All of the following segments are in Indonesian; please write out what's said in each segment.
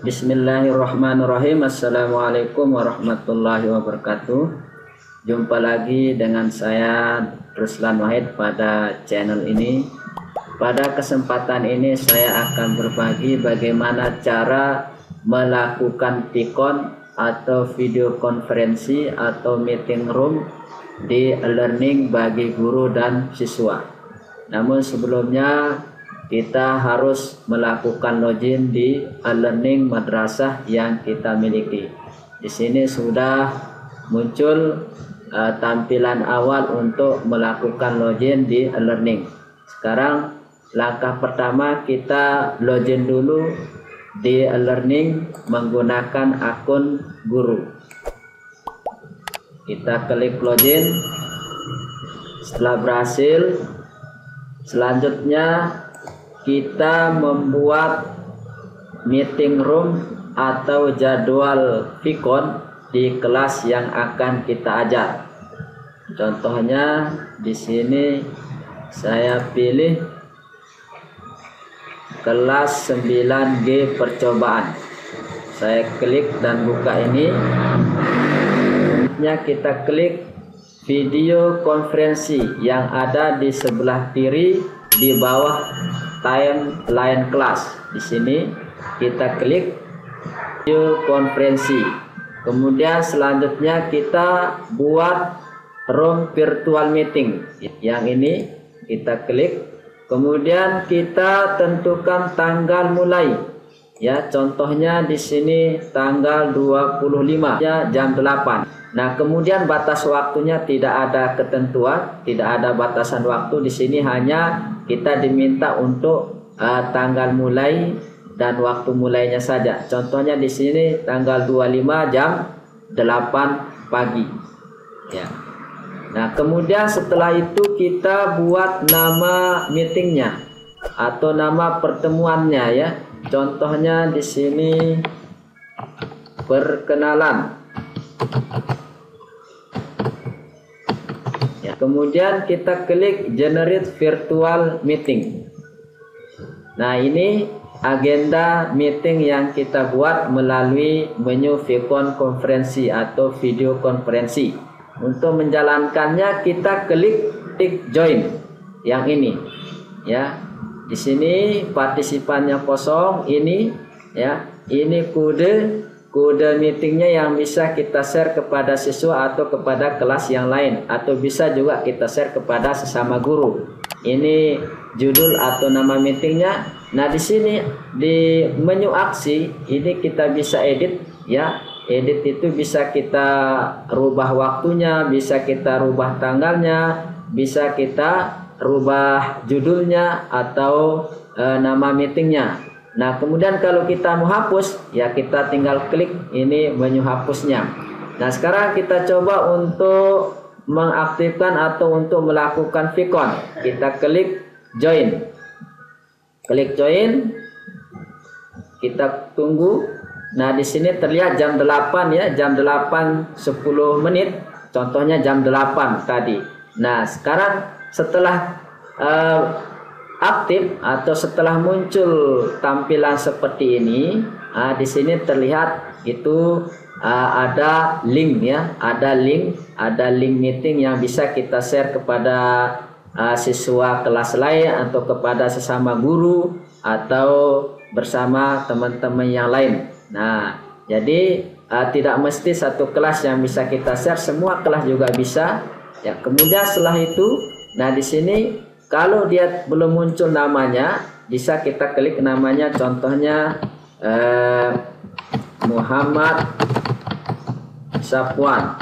Bismillahirrahmanirrahim. Assalamualaikum warahmatullahi wabarakatuh. Jumpa lagi dengan saya Ruslan Wahid pada channel ini. Pada kesempatan ini saya akan berbagi bagaimana cara melakukan Vicon atau video konferensi atau meeting room di e-learning bagi guru dan siswa. Namun sebelumnya kita harus melakukan login di e-learning madrasah yang kita miliki. Di sini sudah muncul tampilan awal untuk melakukan login di e-learning. Sekarang langkah pertama kita login dulu di e-learning menggunakan akun guru. Kita klik login. Setelah berhasil, selanjutnya kita membuat meeting room atau jadwal Vicon di kelas yang akan kita ajar. Contohnya di sini saya pilih kelas 9G percobaan. Saya klik dan buka ini. Selanjutnya kita klik video konferensi yang ada di sebelah kiri di bawah timeline kelas. Di sini kita klik video konferensi. Kemudian selanjutnya kita buat room virtual meeting. Yang ini kita klik. Kemudian kita tentukan tanggal mulai. Ya, contohnya di sini tanggal 25 ya, jam 8. Nah, kemudian batas waktunya tidak ada ketentuan, tidak ada batasan waktu. Di sini hanya kita diminta untuk tanggal mulai dan waktu mulainya saja. Contohnya di sini tanggal 25 jam 8 pagi. Ya. Nah, kemudian setelah itu kita buat nama meetingnya atau nama pertemuannya ya. Contohnya di sini perkenalan. Ya, kemudian kita klik generate virtual meeting. Nah, ini agenda meeting yang kita buat melalui menu Vicon konferensi atau video konferensi. Untuk menjalankannya kita klik tick join yang ini. Ya. Di sini partisipannya kosong, ini ya. Ini kode meetingnya yang bisa kita share kepada siswa atau kepada kelas yang lain, atau bisa juga kita share kepada sesama guru. Ini judul atau nama meetingnya. Nah, di sini di menu aksi ini kita bisa edit ya. Edit itu bisa kita rubah waktunya, bisa kita rubah tanggalnya, bisa kita rubah judulnya atau nama meetingnya. Nah, kemudian kalau kita mau hapus, ya kita tinggal klik ini menu hapusnya. Nah, sekarang kita coba untuk mengaktifkan atau untuk melakukan Vicon. Kita klik join. Klik join. Kita tunggu. Nah, di sini terlihat jam 8 ya, jam 8.10 menit. Contohnya jam 8 tadi. Nah, sekarang setelah aktif atau setelah muncul tampilan seperti ini, di sini terlihat itu ada link ya, ada link meeting yang bisa kita share kepada siswa kelas lain atau kepada sesama guru atau bersama teman-teman yang lain. Nah, jadi tidak mesti satu kelas yang bisa kita share, semua kelas juga bisa. Ya, kemudian setelah itu, nah di sini kalau dia belum muncul namanya, bisa kita klik namanya, contohnya Muhammad Safwan.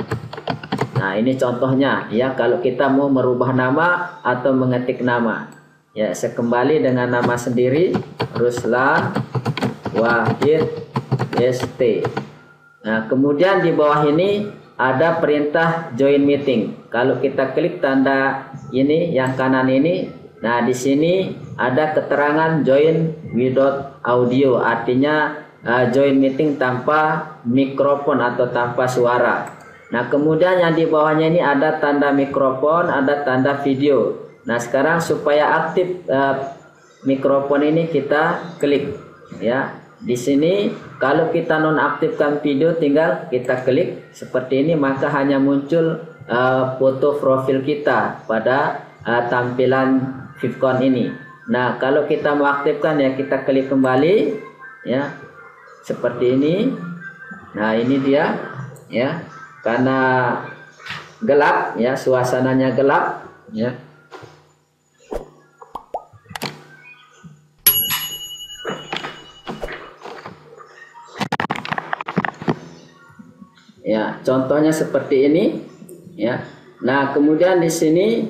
Nah, ini contohnya ya, kalau kita mau merubah nama atau mengetik nama. Ya, saya kembali dengan nama sendiri, Ruslan Wahid ST. Nah, kemudian di bawah ini ada perintah join meeting. Kalau kita klik tanda ini yang kanan ini, nah di sini ada keterangan join without audio, artinya join meeting tanpa mikrofon atau tanpa suara. Nah, kemudian yang di bawahnya ini ada tanda mikrofon, ada tanda video. Nah, sekarang supaya aktif mikrofon ini kita klik ya. di sini kalau kita nonaktifkan video, tinggal kita klik seperti ini, maka hanya muncul foto profil kita pada tampilan Vivcon ini. Nah, kalau kita mau aktifkan ya kita klik kembali ya, seperti ini. Nah, ini dia ya, karena gelap ya, suasananya gelap ya. Ya, contohnya seperti ini ya. Nah, kemudian di sini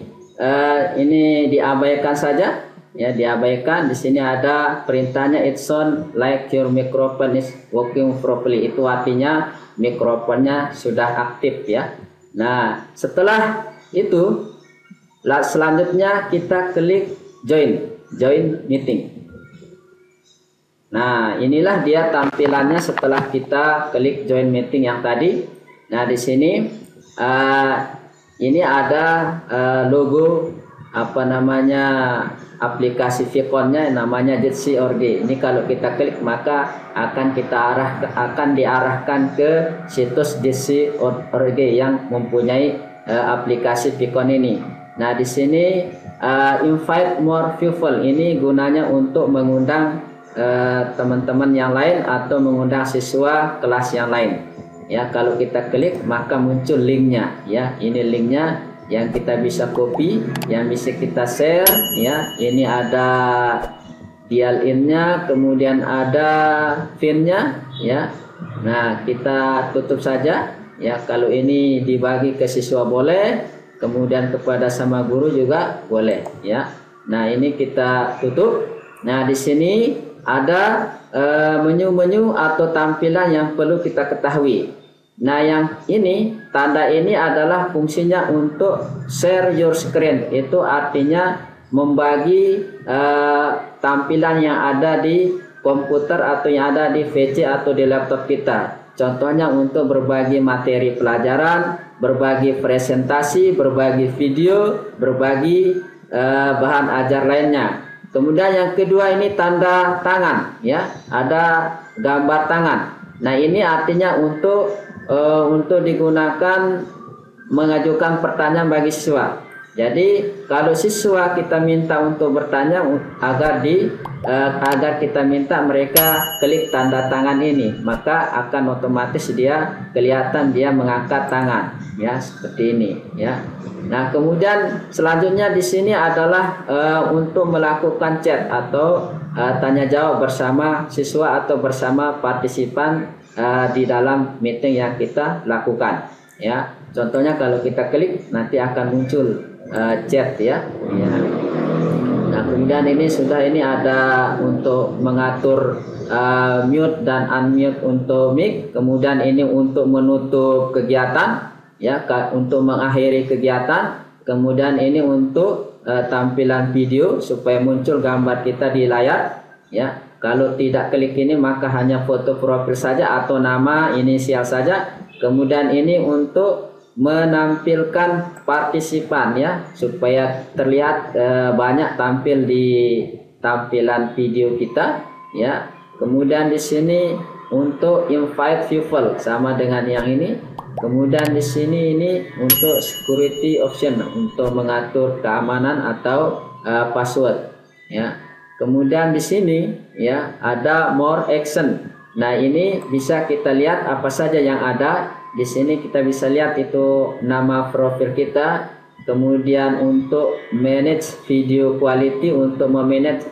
ini diabaikan saja ya, diabaikan. Di sini ada perintahnya it sound like your microphone is working properly. Itu artinya mikrofonnya sudah aktif ya. Nah, setelah itu selanjutnya kita klik join meeting. Nah, inilah dia tampilannya setelah kita klik join meeting yang tadi. Nah, di sini ini ada logo apa namanya aplikasi Vivconnya, namanya Jitsi.org. Ini kalau kita klik maka akan diarahkan ke situs Jitsi.org yang mempunyai aplikasi Vivcon ini. Nah, di sini invite more people, ini gunanya untuk mengundang teman-teman yang lain atau mengundang siswa kelas yang lain ya. Kalau kita klik maka muncul linknya ya, ini linknya yang kita bisa copy, yang bisa kita share ya. Ini ada dial in-nya, kemudian ada pin-nya ya. Nah, kita tutup saja ya. Kalau ini dibagi ke siswa boleh, kemudian kepada sama guru juga boleh ya. Nah, ini kita tutup. Nah, di sini ada menu-menu atau tampilan yang perlu kita ketahui. Nah, yang ini, tanda ini adalah fungsinya untuk share your screen. Itu artinya membagi tampilan yang ada di komputer atau yang ada di PC atau di laptop kita. Contohnya untuk berbagi materi pelajaran, berbagi presentasi, berbagi video, berbagi bahan ajar lainnya. Kemudian yang kedua ini tanda tangan ya, ada gambar tangan. Nah, ini artinya untuk digunakan mengajukan pertanyaan bagi siswa. Jadi kalau siswa kita minta untuk bertanya agar kita minta mereka klik tanda tangan ini, maka akan otomatis dia kelihatan dia mengangkat tangan ya, seperti ini ya. Nah, kemudian selanjutnya di sini adalah untuk melakukan chat atau tanya jawab bersama siswa atau bersama partisipan di dalam meeting yang kita lakukan ya. Contohnya kalau kita klik nanti akan muncul chat ya. Nah, kemudian ini ada untuk mengatur mute dan unmute untuk mic. Kemudian ini untuk menutup kegiatan ya, untuk mengakhiri kegiatan. Kemudian ini untuk tampilan video supaya muncul gambar kita di layar ya. Kalau tidak klik ini maka hanya foto profil saja atau nama inisial saja. Kemudian ini untuk menampilkan partisipan ya, supaya terlihat banyak tampil di tampilan video kita ya. Kemudian di sini untuk invite people sama dengan yang ini. Kemudian di sini ini untuk security option, untuk mengatur keamanan atau password ya. Kemudian di sini ya ada more action. Nah, ini bisa kita lihat apa saja yang ada. Di sini kita bisa lihat itu nama profil kita. Kemudian untuk manage video quality, untuk memanage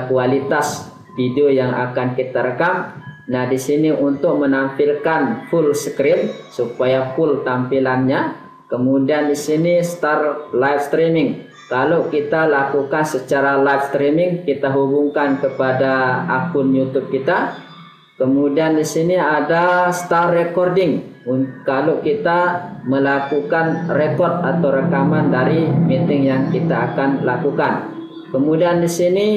kualitas video yang akan kita rekam. Nah, di sini untuk menampilkan full screen supaya full tampilannya. Kemudian di sini start live streaming. Kalau kita lakukan secara live streaming, kita hubungkan kepada akun YouTube kita. Kemudian di sini ada start recording. Kalau kita melakukan record atau rekaman dari meeting yang kita akan lakukan. Kemudian di sini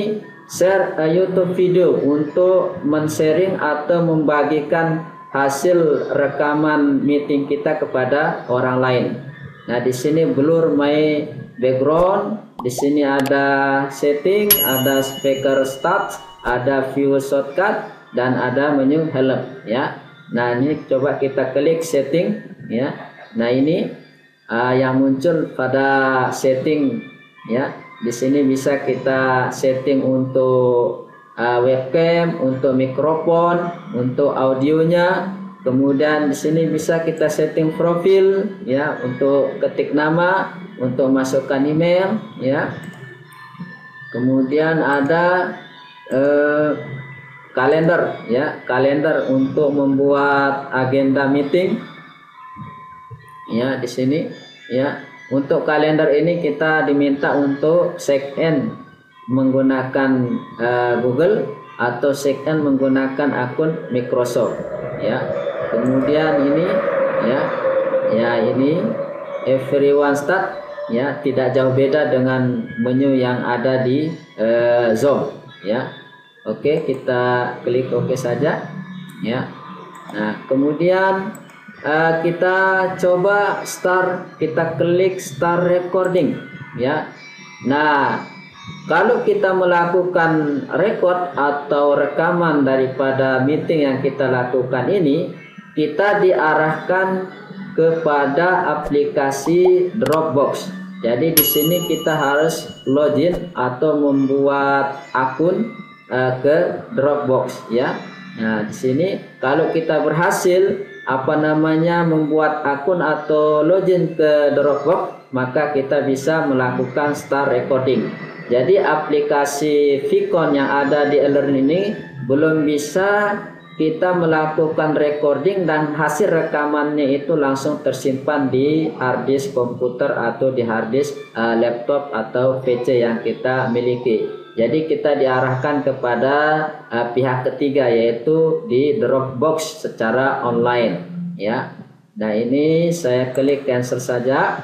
share YouTube video untuk men-sharing atau membagikan hasil rekaman meeting kita kepada orang lain. Nah, di sini blur my background. Di sini ada setting, ada speaker start, ada view shortcut. dan ada menu help ya. Nah, ini coba kita klik setting ya. Nah, ini yang muncul pada setting ya. Di sini bisa kita setting untuk webcam, untuk mikrofon, untuk audionya. Kemudian di sini bisa kita setting profil ya, untuk ketik nama, untuk masukkan email ya. Kemudian ada kalender ya, kalender untuk membuat agenda meeting ya. Di sini ya, untuk kalender ini kita diminta untuk check in menggunakan Google atau check in menggunakan akun Microsoft ya. Kemudian ini ya ini everyone start ya, tidak jauh beda dengan menu yang ada di Zoom ya. Oke, kita klik oke saja ya. Nah, kemudian kita coba kita klik start recording ya. Nah, kalau kita melakukan record atau rekaman daripada meeting yang kita lakukan ini, kita diarahkan kepada aplikasi Dropbox. Jadi di sini kita harus login atau membuat akun ke Dropbox ya. Nah, di sini kalau kita berhasil membuat akun atau login ke Dropbox, maka kita bisa melakukan start recording. Jadi aplikasi Vicon yang ada di e-learning ini belum bisa kita melakukan recording dan hasil rekamannya itu langsung tersimpan di harddisk komputer atau di harddisk laptop atau PC yang kita miliki. Jadi kita diarahkan kepada pihak ketiga, yaitu di Dropbox secara online ya. Nah, ini saya klik cancel saja.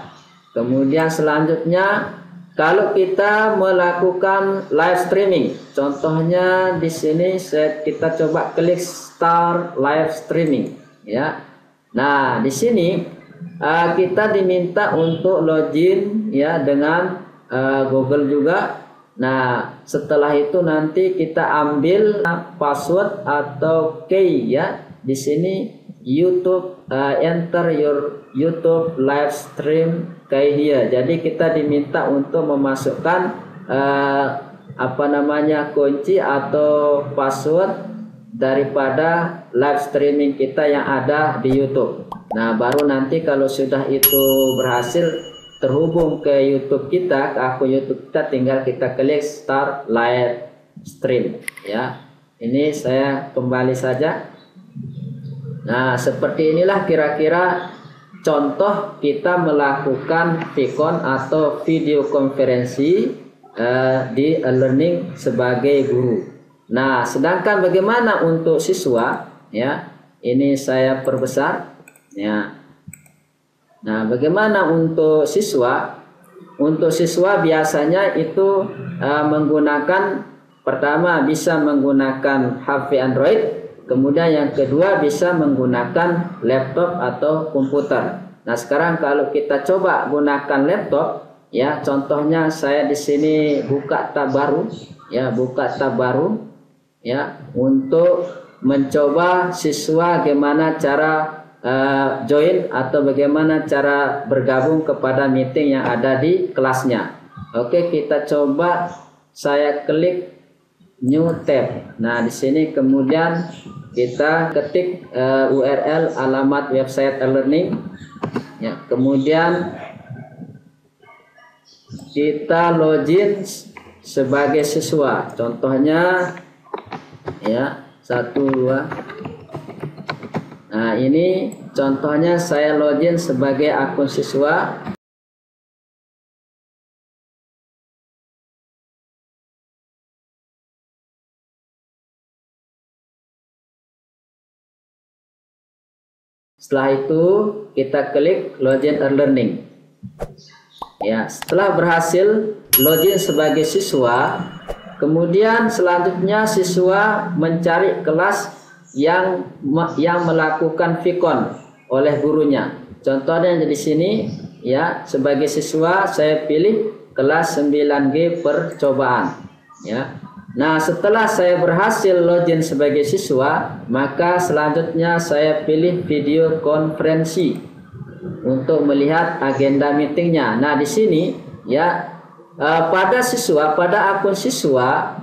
Kemudian selanjutnya, kalau kita melakukan live streaming, contohnya di sini kita coba klik start live streaming ya. Nah, di sini kita diminta untuk login ya dengan Google juga. Nah, setelah itu nanti kita ambil password atau key ya. Di sini YouTube, enter your YouTube live stream kayak here. Jadi kita diminta untuk memasukkan kunci atau password daripada live streaming kita yang ada di YouTube. Nah, baru nanti kalau sudah itu berhasil terhubung ke YouTube kita, ke akun YouTube kita, tinggal kita klik start live stream ya. Ini saya kembali saja. Nah, seperti inilah kira-kira contoh kita melakukan Vicon atau video konferensi di e-learning sebagai guru. Nah, sedangkan bagaimana untuk siswa ya? Ini saya perbesar ya. Nah, bagaimana untuk siswa? Untuk siswa biasanya itu menggunakan, pertama bisa menggunakan HP Android, kemudian yang kedua bisa menggunakan laptop atau komputer. Nah, sekarang kalau kita coba gunakan laptop ya, contohnya saya di sini buka tab baru ya, untuk mencoba siswa bagaimana cara join atau bagaimana cara bergabung kepada meeting yang ada di kelasnya. Oke, kita coba, saya klik new tab. Nah, di sini kemudian kita ketik URL alamat website e-learning ya, kemudian kita login sebagai siswa, contohnya ya 1 2. Nah, ini contohnya saya login sebagai akun siswa. Setelah itu kita klik login e-learning. Ya, setelah berhasil login sebagai siswa, kemudian selanjutnya siswa mencari kelas yang melakukan Vicon oleh gurunya. Contohnya di sini ya, sebagai siswa saya pilih kelas 9G percobaan ya. Nah, setelah saya berhasil login sebagai siswa, maka selanjutnya saya pilih video konferensi untuk melihat agenda meetingnya. Nah, di sini ya pada akun siswa,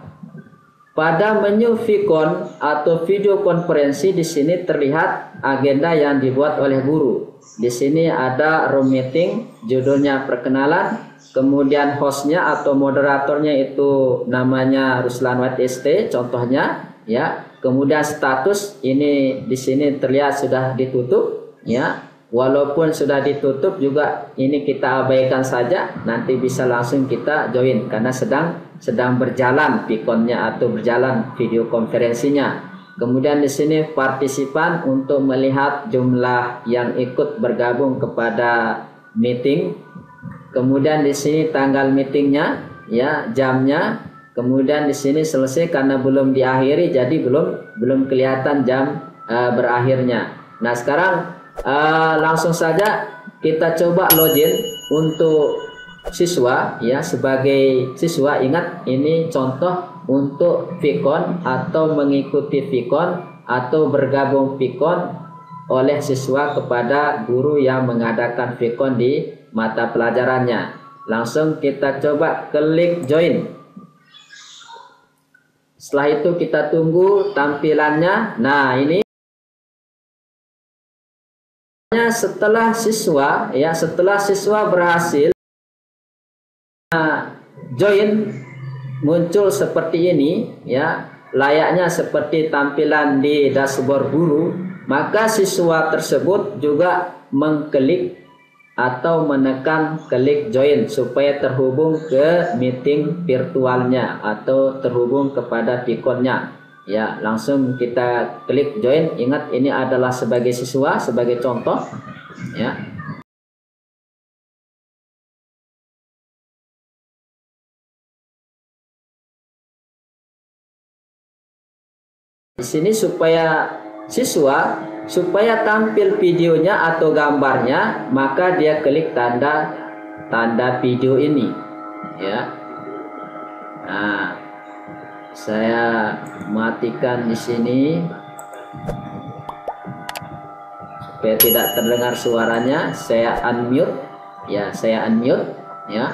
pada menu Vicon atau video konferensi, di sini terlihat agenda yang dibuat oleh guru. Di sini ada room meeting, judulnya perkenalan, kemudian hostnya atau moderatornya itu namanya Ruslan White ST contohnya ya. Kemudian status ini di sini terlihat sudah ditutup ya. Walaupun sudah ditutup juga ini kita abaikan saja, nanti bisa langsung kita join karena sedang berjalan Viconnya atau berjalan video konferensinya. Kemudian di sini partisipan untuk melihat jumlah yang ikut bergabung kepada meeting. Kemudian di sini tanggal meetingnya, ya, jamnya. Kemudian di sini selesai karena belum diakhiri, jadi belum kelihatan jam berakhirnya. Nah, sekarang langsung saja kita coba login untuk siswa, ya, sebagai siswa. Ingat, ini contoh untuk Vicon atau mengikuti Vicon atau bergabung Vicon oleh siswa kepada guru yang mengadakan Vicon di mata pelajarannya. Langsung kita coba klik join. Setelah itu kita tunggu tampilannya. Nah, ini setelah siswa berhasil join, muncul seperti ini ya, layaknya seperti tampilan di dashboard guru. Maka siswa tersebut juga mengklik atau menekan klik join supaya terhubung ke meeting virtualnya atau terhubung kepada Viconnya ya. Langsung kita klik join. Ingat, ini adalah sebagai siswa, sebagai contoh ya. Di sini supaya tampil videonya atau gambarnya, maka dia klik tanda video ini ya. Nah, saya matikan di sini supaya tidak terdengar suaranya. Saya unmute ya, ya.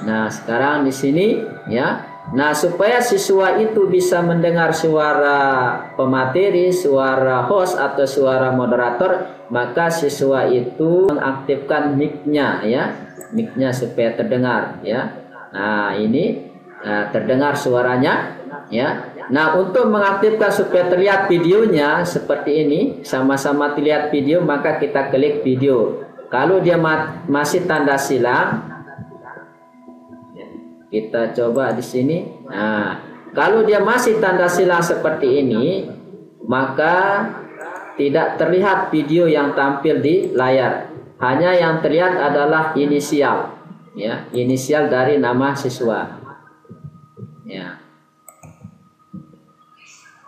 Nah, sekarang di sini ya. Nah, supaya siswa itu bisa mendengar suara pemateri, suara host atau suara moderator, maka siswa itu mengaktifkan mic-nya ya, mic-nya supaya terdengar ya. Nah, ini terdengar suaranya ya. Nah, untuk mengaktifkan supaya terlihat videonya seperti ini, sama-sama terlihat video, maka kita klik video. Kalau dia masih tanda silang, kita coba di sini. Nah, kalau dia masih tanda silang seperti ini, maka tidak terlihat video yang tampil di layar. Hanya yang terlihat adalah inisial, ya, inisial dari nama siswa. Ya.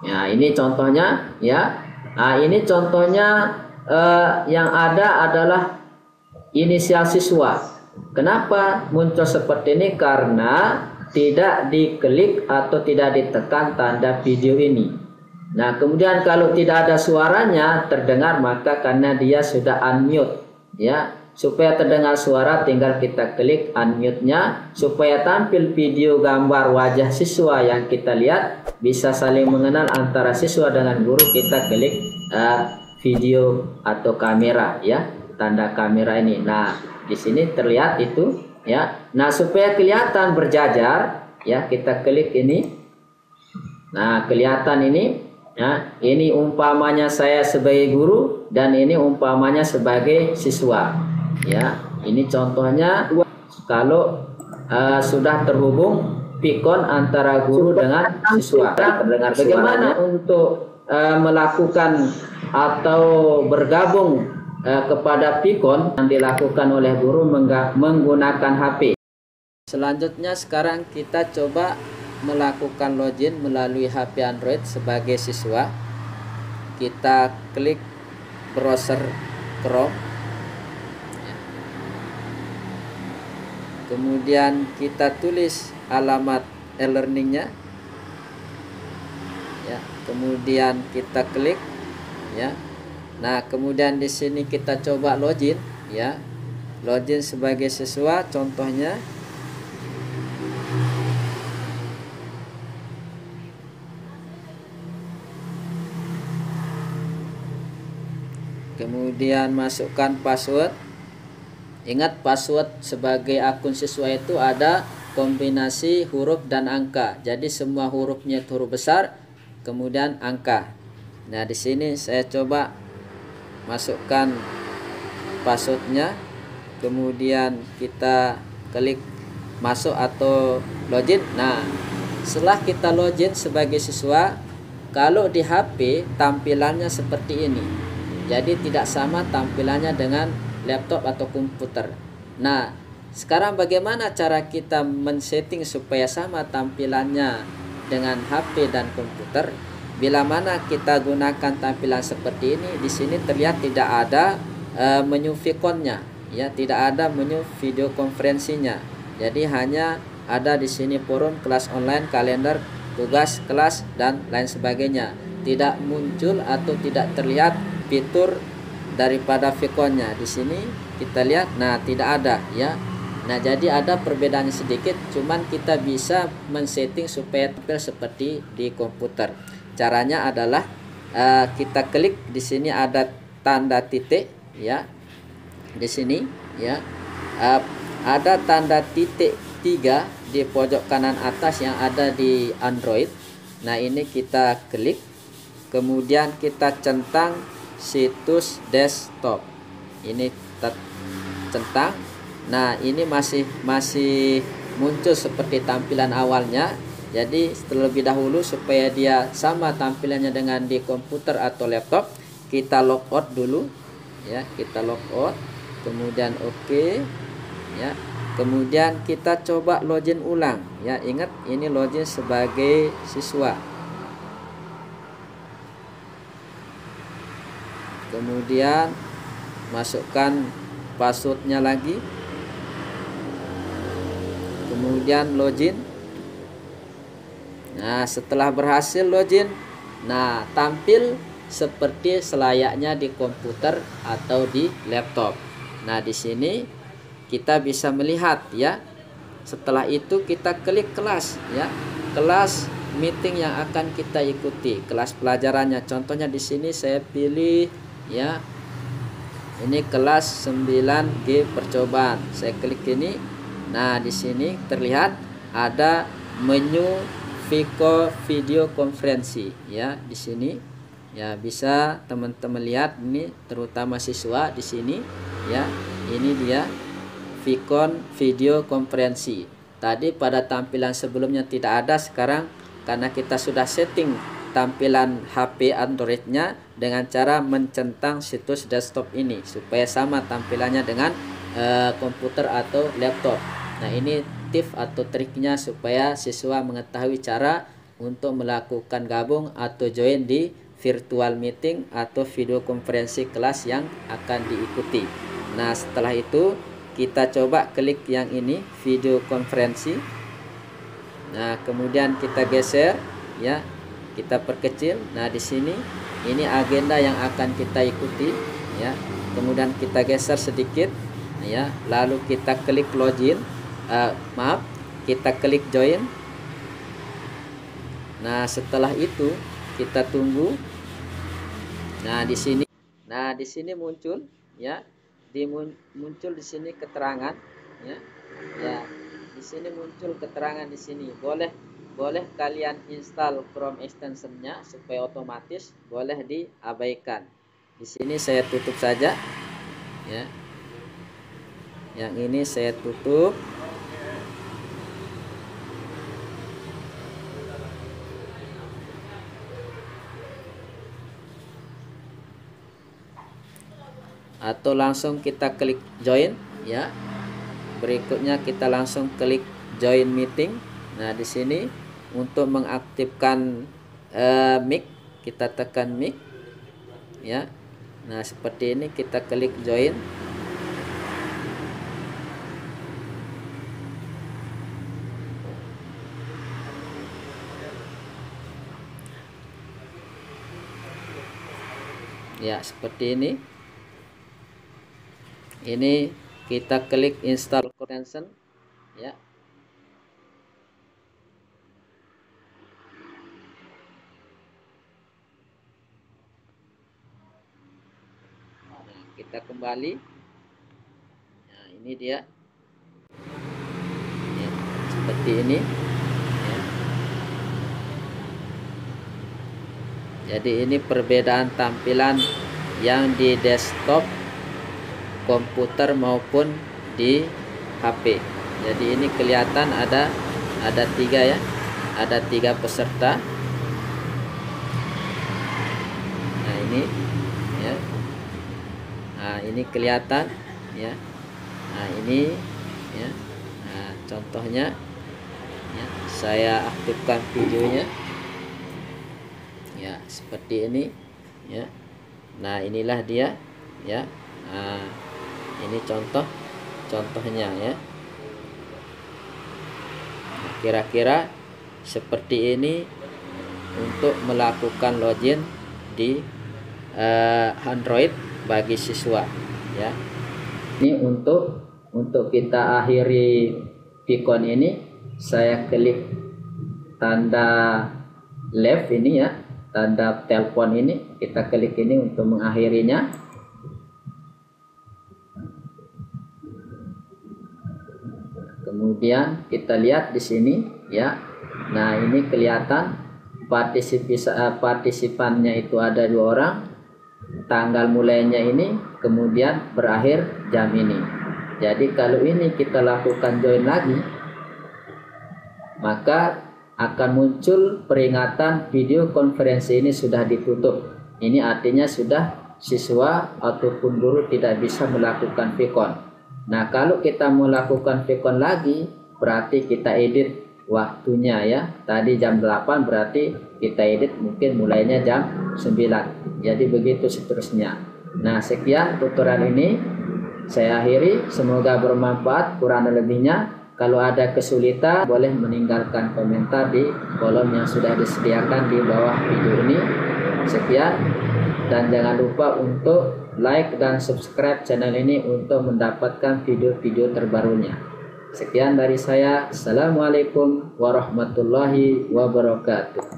Ya, ini contohnya, ya. Nah, ini contohnya yang ada adalah inisial siswa. Kenapa muncul seperti ini? Karena tidak diklik atau tidak ditekan tanda video ini. Nah, kemudian kalau tidak ada suaranya terdengar, maka karena dia sudah unmute ya. Supaya terdengar suara tinggal kita klik unmute-nya supaya tampil video gambar wajah siswa yang kita lihat, bisa saling mengenal antara siswa dengan guru. Kita klik video atau kamera ya, tanda kamera ini. Nah, di sini terlihat itu ya. Nah, supaya kelihatan berjajar ya, kita klik ini. Nah, kelihatan ini ya. Ini umpamanya saya sebagai guru dan ini umpamanya sebagai siswa ya. Ini contohnya kalau sudah terhubung Vicon antara guru dengan siswa. Terdengar bagaimana untuk melakukan atau bergabung kepada Vicon yang dilakukan oleh guru menggunakan HP. Selanjutnya sekarang kita coba melakukan login melalui HP Android sebagai siswa. Kita klik browser Chrome, kemudian kita tulis alamat e-learningnya kemudian kita klik ya. Nah, kemudian di sini kita coba login ya. Login sebagai siswa contohnya. Kemudian masukkan password. Ingat, password sebagai akun siswa itu ada kombinasi huruf dan angka. Jadi semua hurufnya itu huruf besar, kemudian angka. Nah, di sini saya coba masukkan passwordnya. Kemudian kita klik masuk atau login. Nah, setelah kita login sebagai siswa, kalau di HP tampilannya seperti ini. Jadi tidak sama tampilannya dengan laptop atau komputer. Nah, sekarang bagaimana cara kita men-setting supaya sama tampilannya dengan HP dan komputer? Bila mana kita gunakan tampilan seperti ini, di sini terlihat tidak ada menu Vicon-nya, ya, tidak ada menu video konferensinya. Jadi hanya ada di sini forum, kelas online, kalender, tugas kelas dan lain sebagainya. Tidak muncul atau tidak terlihat fitur daripada Vicon-nya. Di sini kita lihat, nah tidak ada ya. Nah, jadi ada perbedaannya sedikit, cuman kita bisa men-setting supaya tampil seperti di komputer. Caranya adalah kita klik di sini ada tanda titik ya. Di sini ya. Ada tanda titik 3 di pojok kanan atas yang ada di Android. Nah, ini kita klik. Kemudian kita centang situs desktop. Ini centang. Nah, ini masih muncul seperti tampilan awalnya. Jadi terlebih dahulu supaya dia sama tampilannya dengan di komputer atau laptop, kita logout dulu ya, kita logout, kemudian oke ya. Kemudian kita coba login ulang ya. Ingat, ini login sebagai siswa. Kemudian masukkan passwordnya lagi, kemudian login. Nah, setelah berhasil login, nah tampil seperti selayaknya di komputer atau di laptop. Nah, di sini kita bisa melihat ya. Setelah itu kita klik kelas ya, kelas meeting yang akan kita ikuti, kelas pelajarannya. Contohnya di sini saya pilih ya, ini kelas 9G percobaan. Saya klik ini. Nah, di sini terlihat ada menu Vicon video konferensi ya. Di sini ya, bisa teman-teman lihat ini, terutama siswa di sini ya. Ini dia Vicon video konferensi. Tadi pada tampilan sebelumnya tidak ada, sekarang karena kita sudah setting tampilan HP Androidnya dengan cara mencentang situs desktop ini supaya sama tampilannya dengan komputer atau laptop. Nah, ini tips atau triknya supaya siswa mengetahui cara untuk melakukan gabung atau join di virtual meeting atau video konferensi kelas yang akan diikuti. Nah, setelah itu kita coba klik yang ini, video konferensi. Nah, kemudian kita geser ya, kita perkecil. Nah, di sini ini agenda yang akan kita ikuti ya. Kemudian kita geser sedikit ya, lalu kita klik login. Kita klik join. Nah, setelah itu kita tunggu. Nah, di sini muncul ya, muncul di sini keterangan ya. Ya, di sini muncul keterangan di sini. Boleh kalian install Chrome extensionnya supaya otomatis, boleh diabaikan. Di sini saya tutup saja ya. Yang ini saya tutup. Atau langsung kita klik join ya. Berikutnya kita langsung klik join meeting. Nah, di sini untuk mengaktifkan mic, kita tekan mic ya. Nah, seperti ini kita klik join. Ya, seperti ini. Ini kita klik install extension ya. Nah, kita kembali. Nah, ini dia. Ya, seperti ini. Ya. Jadi ini perbedaan tampilan yang di desktop komputer maupun di HP. Jadi ini kelihatan ada 3 ya. Ada 3 peserta. Nah, ini ya. Nah, ini kelihatan ya. Nah, ini ya. Nah, contohnya ya, saya aktifkan videonya. Ya, seperti ini ya. Nah, inilah dia ya. Nah, ini contohnya ya. Kira-kira seperti ini untuk melakukan login di Android bagi siswa ya. Ini untuk kita akhiri Vicon ini, saya klik tanda left ini ya, tanda telepon ini, kita klik ini untuk mengakhirinya. Kemudian kita lihat di sini ya. Nah, ini kelihatan partisipannya itu ada 2 orang. Tanggal mulainya ini, kemudian berakhir jam ini. Jadi kalau ini kita lakukan join lagi, maka akan muncul peringatan video konferensi ini sudah ditutup. Ini artinya sudah siswa ataupun guru tidak bisa melakukan Vicon. Nah, kalau kita melakukan Vicon lagi, berarti kita edit waktunya ya. Tadi jam 8, berarti kita edit mungkin mulainya jam 9. Jadi begitu seterusnya. Nah, sekian tutorial ini saya akhiri. Semoga bermanfaat. Kurang lebihnya, kalau ada kesulitan boleh meninggalkan komentar di kolom yang sudah disediakan di bawah video ini. Sekian, dan jangan lupa untuk like dan subscribe channel ini untuk mendapatkan video-video terbarunya. Sekian dari saya. Assalamualaikum warahmatullahi wabarakatuh.